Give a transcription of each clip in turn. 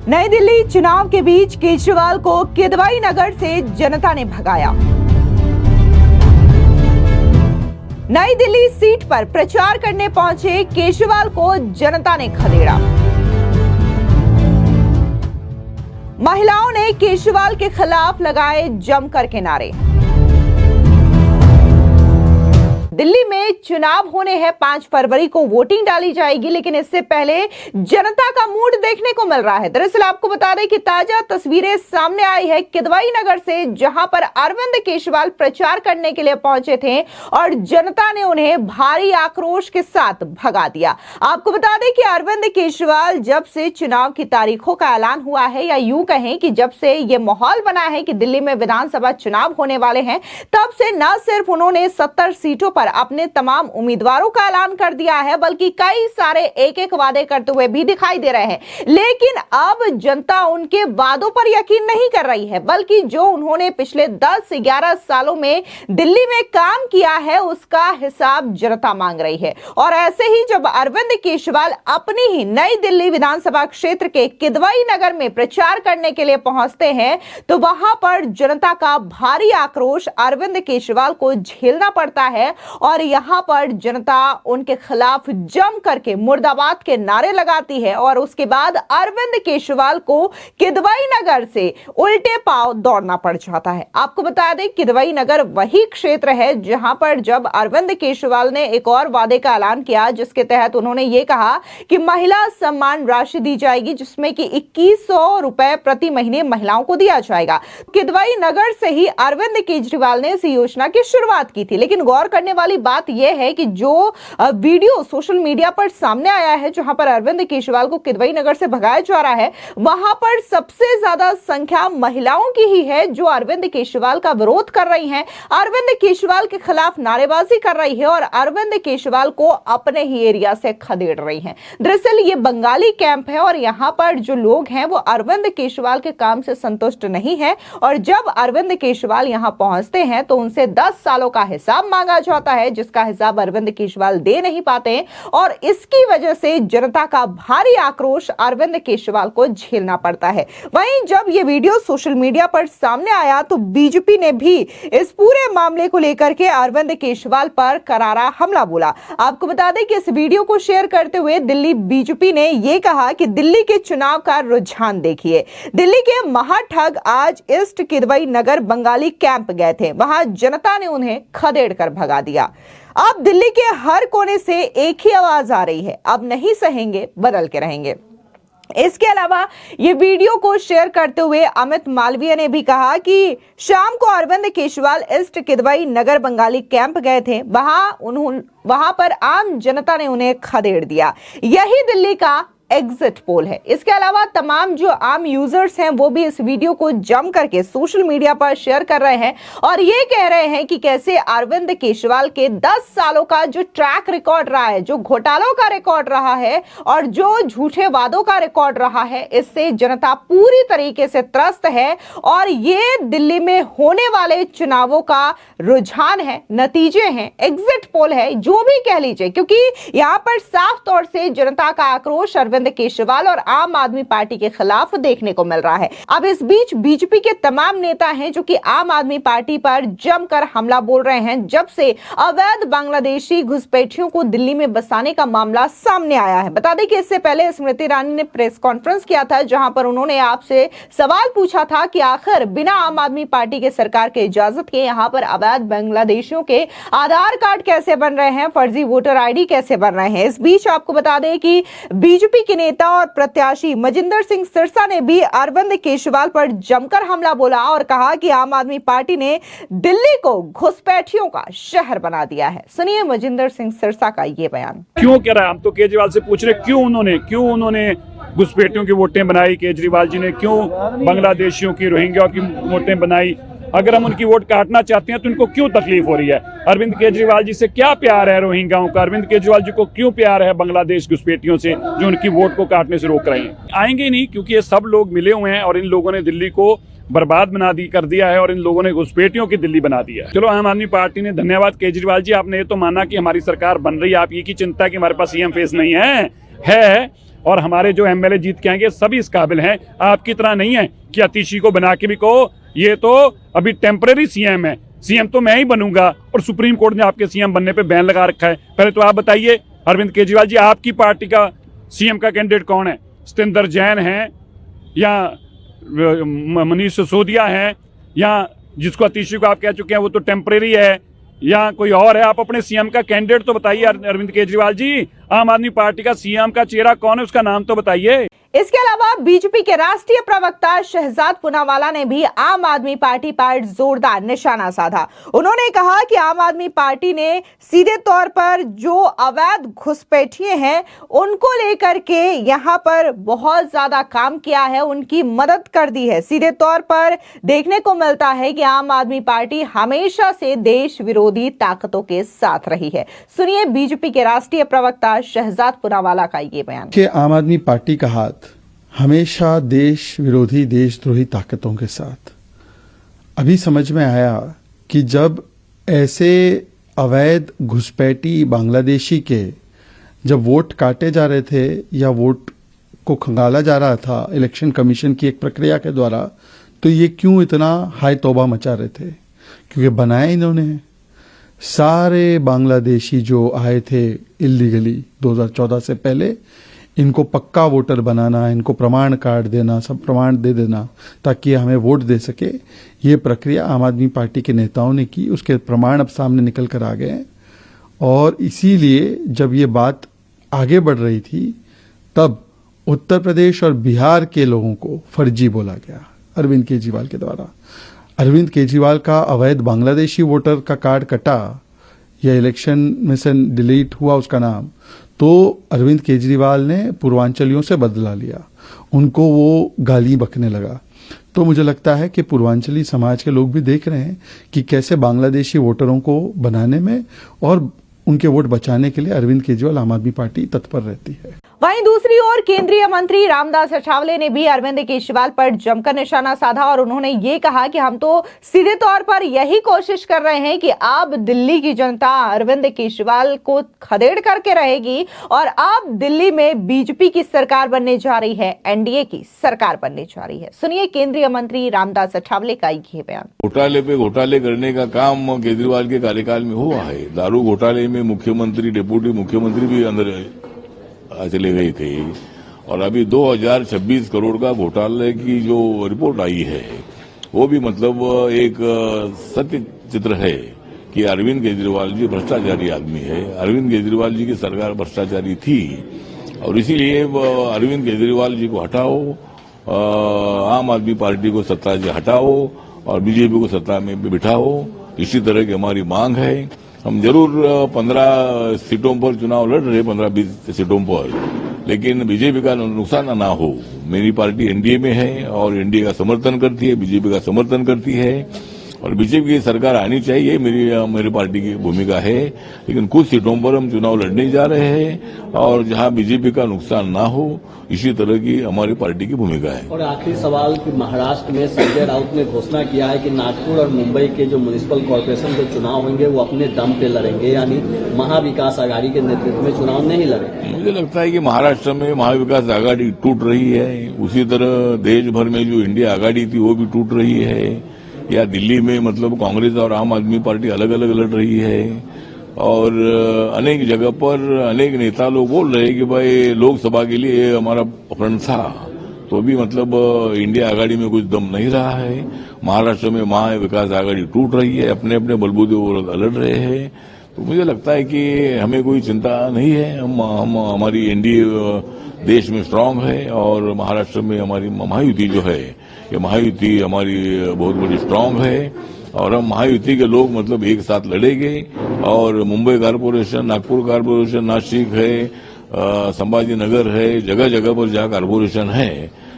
नई दिल्ली चुनाव के बीच केजरीवाल को किदवई नगर से जनता ने भगाया। नई दिल्ली सीट पर प्रचार करने पहुंचे केजरीवाल को जनता ने खदेड़ा। महिलाओं ने केजरीवाल के खिलाफ लगाए जमकर के नारे। दिल्ली में चुनाव होने हैं, 5 फरवरी को वोटिंग डाली जाएगी, लेकिन इससे पहले जनता का मूड देखने को मिल रहा है। दरअसल आपको बता दें कि ताजा तस्वीरें सामने आई है किदवई नगर से, जहां पर अरविंद केजरीवाल प्रचार करने के लिए पहुंचे थे और जनता ने उन्हें भारी आक्रोश के साथ भगा दिया। आपको बता दें कि अरविंद केजरीवाल जब से चुनाव की तारीखों का ऐलान हुआ है, या यूं कहें कि जब से यह माहौल बना है कि दिल्ली में विधानसभा चुनाव होने वाले हैं, तब से न सिर्फ उन्होंने 70 सीटों पर अपने तमाम उम्मीदवारों का ऐलान कर दिया है, बल्कि कई सारे एक-एक वादे करते हुए भी दिखाई दे रहे हैं। लेकिन अब जनता उनके वादों पर यकीन नहीं कर रही है, बल्कि जो उन्होंने पिछले 10-11 सालों में दिल्ली में काम किया है, उसका हिसाब जनता मांग रही है। और ऐसे ही जब अरविंद केजरीवाल अपनी ही नई दिल्ली विधानसभा क्षेत्र के किदवई नगर में प्रचार करने के लिए पहुंचते हैं, तो वहां पर जनता का भारी आक्रोश अरविंद केजरीवाल को झेलना पड़ता है और यहां पर जनता उनके खिलाफ जम करके मुर्दाबाद के नारे लगाती है और उसके बाद अरविंद केजरीवाल को किदवई नगर से उल्टे पांव दौड़ना पड़ जाता है। आपको बता दें, किदवई नगर वही क्षेत्र है जहां पर जब अरविंद केजरीवाल ने एक और वादे का ऐलान किया, जिसके तहत उन्होंने ये कहा कि महिला सम्मान राशि दी जाएगी, जिसमें कि 2100 रुपए प्रति महीने महिलाओं को दिया जाएगा। किदवई नगर से ही अरविंद केजरीवाल ने इस योजना की शुरुआत की थी। लेकिन गौर करने वाली बात यह है कि जो वीडियो सोशल मीडिया पर सामने आया है, जहां पर अरविंद केजरीवाल को किदवई नगर से भगाया जा रहा है, वहां पर सबसे ज्यादा संख्या महिलाओं की ही है जो अरविंद केजरीवाल का विरोध कर रही हैं, अरविंद केजरीवाल के खिलाफ नारेबाजी कर रही है और अरविंद केजरीवाल को अपने ही एरिया से खदेड़ रही हैं। दरअसल ये बंगाली कैंप है और यहां पर जो लोग हैं वो अरविंद केजरीवाल के काम से संतुष्ट नहीं है और जब अरविंद केजरीवाल यहां पहुंचते हैं तो उनसे 10 सालों का हिसाब मांगा जाता है, जिसका हिसाब अरविंद केजरीवाल दे नहीं पाते और इसकी वजह से जनता का भारी आक्रोश अरविंद केजरीवाल को झेलना पड़ता है। वहीं जब यह वीडियो सोशल मीडिया पर सामने आया तो बीजेपी ने भी इस पूरे मामले को लेकर के अरविंद केजरीवाल पर करारा हमला बोला। आपको बता दें कि इस वीडियो को शेयर करते हुए दिल्ली बीजेपी ने यह कहा कि दिल्ली के चुनाव का रुझान देखिए। दिल्ली के महाठग आज ईस्ट किदवई नगर बंगाली कैंप गए थे, वहां जनता ने उन्हें खदेड़ कर भगा दिया। अब दिल्ली के हर कोने से एक ही आवाज आ रही है, अब नहीं सहेंगे, बदल के रहेंगे। इसके अलावा ये वीडियो को शेयर करते हुए अमित मालवीय ने भी कहा कि शाम को अरविंद केजरीवाल ईस्ट किदवई नगर बंगाली कैंप गए थे, वहां पर आम जनता ने उन्हें खदेड़ दिया। यही दिल्ली का एग्जिट पोल है। इसके अलावा तमाम जो आम यूजर्स हैं वो भी इस वीडियो को जम करके सोशल मीडिया पर शेयर कर रहे हैं और ये कह रहे हैं कि कैसे अरविंद केजरीवाल के 10 सालों का जो ट्रैक रिकॉर्ड रहा है, जो घोटालों का रिकॉर्ड रहा है और जो झूठे वादों का रिकॉर्ड रहा है, इससे जनता पूरी तरीके से त्रस्त है और ये दिल्ली में होने वाले चुनावों का रुझान है, नतीजे हैं, एग्जिट पोल है, जो भी कह लीजिए, क्योंकि यहां पर साफ तौर से जनता का आक्रोश अरविंद केजरीवाल और आम आदमी पार्टी के खिलाफ देखने को मिल रहा है। अब इस बीच बीजेपी के तमाम नेता हैं जो कि आम आदमी पार्टी पर जमकर हमला बोल रहे हैं जब से अवैध बांग्लादेशी घुसपैठियों को दिल्ली में बसाने का मामला सामने आया है। बता दें कि इससे पहले स्मृति ईरानी ने प्रेस कॉन्फ्रेंस किया था, जहां पर उन्होंने आपसे सवाल पूछा था कि आखिर बिना आम आदमी पार्टी के सरकार के इजाजत के यहां पर अवैध बांग्लादेशियों के आधार कार्ड कैसे बन रहे हैं, फर्जी वोटर आईडी कैसे बन रहे हैं। इस बीच आपको बता दें कि बीजेपी के नेता और प्रत्याशी मजिंदर सिंह सिरसा ने भी अरविंद केजरीवाल पर जमकर हमला बोला और कहा कि आम आदमी पार्टी ने दिल्ली को घुसपैठियों का शहर बना दिया है। सुनिए मजिंदर सिंह सिरसा का ये बयान। क्यों कह रहा है, हम तो केजरीवाल से पूछ रहे क्यों उन्होंने घुसपैठियों की वोटें बनाई, केजरीवाल जी ने क्यों बांग्लादेशियों की, रोहिंग्या की वोटें बनाई। अगर हम उनकी वोट काटना चाहते हैं तो इनको क्यों तकलीफ हो रही है? अरविंद केजरीवाल जी से क्या प्यार है रोहिंग्याओं का? अरविंद केजरीवाल जी को क्यों प्यार है बांग्लादेश घुसपैठियों से जो उनकी वोट को काटने से रोक रहे हैं? आएंगे ही नहीं, क्योंकि ये सब लोग मिले हुए हैं और इन लोगों ने दिल्ली को बर्बाद कर दिया है और इन लोगों ने घुसपैठियों की दिल्ली बना दिया है। चलो आम आदमी पार्टी ने, धन्यवाद केजरीवाल जी, आपने ये तो माना कि हमारी सरकार बन रही है। आप ये की चिंता कि हमारे पास सीएम फेस नहीं है और हमारे जो एमएलए जीत के आएंगे सभी इस काबिल हैं। आपकी तरह नहीं है कि अतिशी को बना के भी कहो ये तो अभी टेम्परेरी सीएम है, सीएम तो मैं ही बनूंगा और सुप्रीम कोर्ट ने आपके सीएम बनने पे बैन लगा रखा है। पहले तो आप बताइए अरविंद केजरीवाल जी, आपकी पार्टी का सीएम का कैंडिडेट कौन है? सत्येंद्र जैन है या मनीष सिसोदिया है या जिसको अतिशी को आप कह चुके हैं वो तो टेम्परेरी है या कोई और है? आप अपने सीएम का कैंडिडेट तो बताइए अरविंद केजरीवाल जी। आम आदमी पार्टी का सीएम का चेहरा कौन है, उसका नाम तो बताइए। इसके अलावा बीजेपी के राष्ट्रीय प्रवक्ता शहजाद पूनावाला ने भी आम आदमी पार्टी पर जोरदार निशाना साधा। उन्होंने कहा कि आम आदमी पार्टी ने सीधे तौर पर जो अवैध घुसपैठिए हैं उनको लेकर के यहां पर बहुत ज्यादा काम किया है, उनकी मदद कर दी है। सीधे तौर पर देखने को मिलता है कि आम आदमी पार्टी हमेशा से देश विरोधी ताकतों के साथ रही है। सुनिए बीजेपी के राष्ट्रीय प्रवक्ता शहजाद पूनावाला का ये बयान। कि आम आदमी पार्टी का हाथ हमेशा देश विरोधी देशद्रोही ताकतों के साथ। अभी समझ में आया कि जब ऐसे अवैध घुसपैठी बांग्लादेशी के जब वोट काटे जा रहे थे या वोट को खंगाला जा रहा था इलेक्शन कमीशन की एक प्रक्रिया के द्वारा, तो ये क्यों इतना हाय तौबा मचा रहे थे? क्योंकि बनाया इन्होंने सारे बांग्लादेशी जो आए थे इलीगली 2014 से पहले, इनको पक्का वोटर बनाना, इनको प्रमाण कार्ड देना, सब प्रमाण दे देना ताकि हमें वोट दे सके। ये प्रक्रिया आम आदमी पार्टी के नेताओं ने की, उसके प्रमाण अब सामने निकल कर आ गए। और इसीलिए जब ये बात आगे बढ़ रही थी तब उत्तर प्रदेश और बिहार के लोगों को फर्जी बोला गया अरविंद केजरीवाल के द्वारा। अरविंद केजरीवाल का अवैध बांग्लादेशी वोटर का कार्ड कटा या इलेक्शन में से डिलीट हुआ उसका नाम, तो अरविंद केजरीवाल ने पूर्वांचलियों से बदला लिया, उनको वो गाली बकने लगा। तो मुझे लगता है कि पूर्वांचली समाज के लोग भी देख रहे हैं कि कैसे बांग्लादेशी वोटरों को बनाने में और उनके वोट बचाने के लिए अरविंद केजरीवाल आम आदमी पार्टी तत्पर रहती है। वहीं दूसरी ओर केंद्रीय मंत्री रामदास अठावले ने भी अरविंद केजरीवाल पर जमकर निशाना साधा और उन्होंने ये कहा कि हम तो सीधे तौर पर यही कोशिश कर रहे हैं कि अब दिल्ली की जनता अरविंद केजरीवाल को खदेड़ करके रहेगी और अब दिल्ली में बीजेपी की सरकार बनने जा रही है, एनडीए की सरकार बनने जा रही है। सुनिए केंद्रीय मंत्री रामदास अठावले का ये बयान। घोटाले पे घोटाले करने का काम केजरीवाल के कार्यकाल में हुआ है। दारू घोटाले में मुख्यमंत्री, डिप्टी मुख्यमंत्री भी अंदर चले गए थे और अभी 2026 करोड़ का घोटाले की जो रिपोर्ट आई है वो भी मतलब एक सत्य चित्र है कि अरविंद केजरीवाल जी भ्रष्टाचारी आदमी है। अरविंद केजरीवाल जी की सरकार भ्रष्टाचारी थी और इसीलिए अरविंद केजरीवाल जी को हटाओ, आम आदमी पार्टी को सत्ता से हटाओ और बीजेपी को सत्ता में बिठाओ, इसी तरह की हमारी मांग है। हम जरूर 15 सीटों पर चुनाव लड़ रहे, 15-20 सीटों पर, लेकिन बीजेपी का नुकसान ना हो। मेरी पार्टी एनडीए में है और एनडीए का समर्थन करती है, बीजेपी का समर्थन करती है और बीजेपी की सरकार आनी चाहिए, मेरी पार्टी की भूमिका है। लेकिन कुछ सीटों पर हम चुनाव लड़ने जा रहे हैं और जहां बीजेपी का नुकसान ना हो, इसी तरह की हमारी पार्टी की भूमिका है। और आखिरी सवाल कि महाराष्ट्र में संजय राउत ने घोषणा किया है कि नागपुर और मुंबई के जो म्युनिसिपल कॉर्पोरेशन के चुनाव होंगे वो अपने दम पे लड़ेंगे, यानी महाविकास आघाड़ी के नेतृत्व में चुनाव नहीं लड़ेंगे। मुझे लगता है कि महाराष्ट्र में महाविकास आघाड़ी टूट रही है, उसी तरह देश भर में जो इंडिया आघाड़ी थी वो भी टूट रही है। या दिल्ली में मतलब कांग्रेस और आम आदमी पार्टी अलग अलग लड़ रही है और अनेक जगह पर अनेक नेता लोग बोल रहे हैं कि भाई लोकसभा के लिए हमारा फ्रंट था, तो भी मतलब इंडिया आघाड़ी में कुछ दम नहीं रहा है। महाराष्ट्र में महाविकास आघाड़ी टूट रही है, अपने अपने बलबूते वो लड़ रहे हैं। तो मुझे लगता है कि हमें कोई चिंता नहीं है। हम हमारी एनडीए देश में स्ट्रांग है और महाराष्ट्र में हमारी महायुति जो है, ये महायुति हमारी बहुत बड़ी स्ट्रांग है और हम महायुति के लोग मतलब एक साथ लड़ेंगे और मुंबई कारपोरेशन, नागपुर कारपोरेशन, नासिक है, संभाजी नगर है, जगह जगह पर जहाँ कारपोरेशन है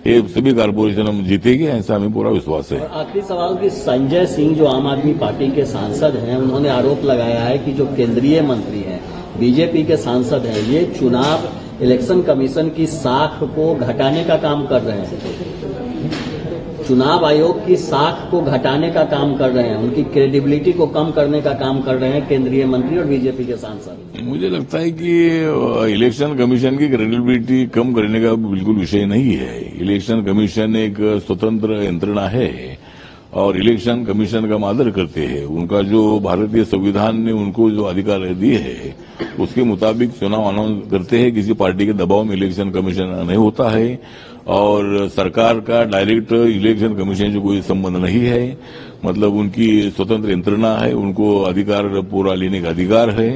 ये सभी कारपोरेशन हम जीतेंगे, ऐसा हमें पूरा विश्वास है। आखिरी सवाल कि संजय सिंह जो आम आदमी पार्टी के सांसद हैं, उन्होंने आरोप लगाया है कि जो केंद्रीय मंत्री हैं, बीजेपी के सांसद हैं, ये चुनाव इलेक्शन कमीशन की साख को घटाने का काम कर रहे हैं। चुनाव आयोग की साख को घटाने का काम कर रहे हैं, उनकी क्रेडिबिलिटी को कम करने का काम कर रहे हैं केंद्रीय मंत्री और बीजेपी के सांसद। मुझे लगता है कि इलेक्शन कमीशन की क्रेडिबिलिटी कम करने का बिल्कुल विषय नहीं है। इलेक्शन कमीशन एक स्वतंत्र यंत्रणा है और इलेक्शन कमीशन का हम आदर करते हैं। उनका जो भारतीय संविधान ने उनको जो अधिकार दिए है उसके मुताबिक चुनाव अनाउंस करते हैं। किसी पार्टी के दबाव में इलेक्शन कमीशन नहीं होता है और सरकार का डायरेक्ट इलेक्शन कमीशन से कोई संबंध नहीं है। मतलब उनकी स्वतंत्र यंत्रणा है, उनको अधिकार पूरा लेने का अधिकार है।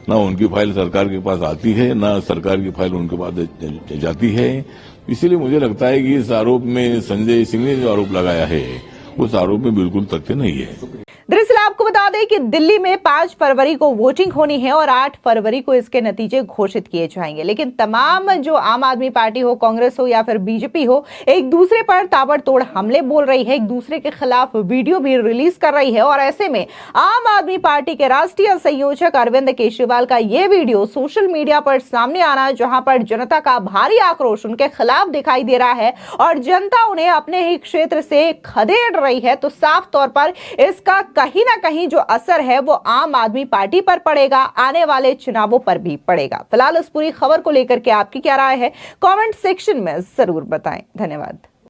न उनकी फाइल सरकार के पास आती है, न सरकार की फाइल उनके पास जाती है। इसीलिए मुझे लगता है कि इस आरोप में संजय सिंह ने जो आरोप लगाया है उस आरोप में बिल्कुल तथ्य नहीं है। दरअसल आपको बता दें कि दिल्ली में 5 फरवरी को वोटिंग होनी है और 8 फरवरी को इसके नतीजे घोषित किए जाएंगे। लेकिन तमाम जो आम आदमी पार्टी हो, कांग्रेस हो या फिर बीजेपी हो, एक दूसरे पर ताबड़तोड़ हमले बोल रही है, एक दूसरे के खिलाफ वीडियो भी रिलीज कर रही है। और ऐसे में आम आदमी पार्टी के राष्ट्रीय संयोजक अरविंद केजरीवाल का यह वीडियो सोशल मीडिया पर सामने आना, जहां पर जनता का भारी आक्रोश उनके खिलाफ दिखाई दे रहा है और जनता उन्हें अपने ही क्षेत्र से खदेड़ रही है, तो साफ तौर पर इसका कहीं ना कहीं जो असर है वो आम आदमी पार्टी पर पड़ेगा, आने वाले चुनावों पर भी पड़ेगा। फिलहाल इस पूरी खबर को लेकर के आपकी क्या राय है, कमेंट सेक्शन में जरूर बताएं। धन्यवाद।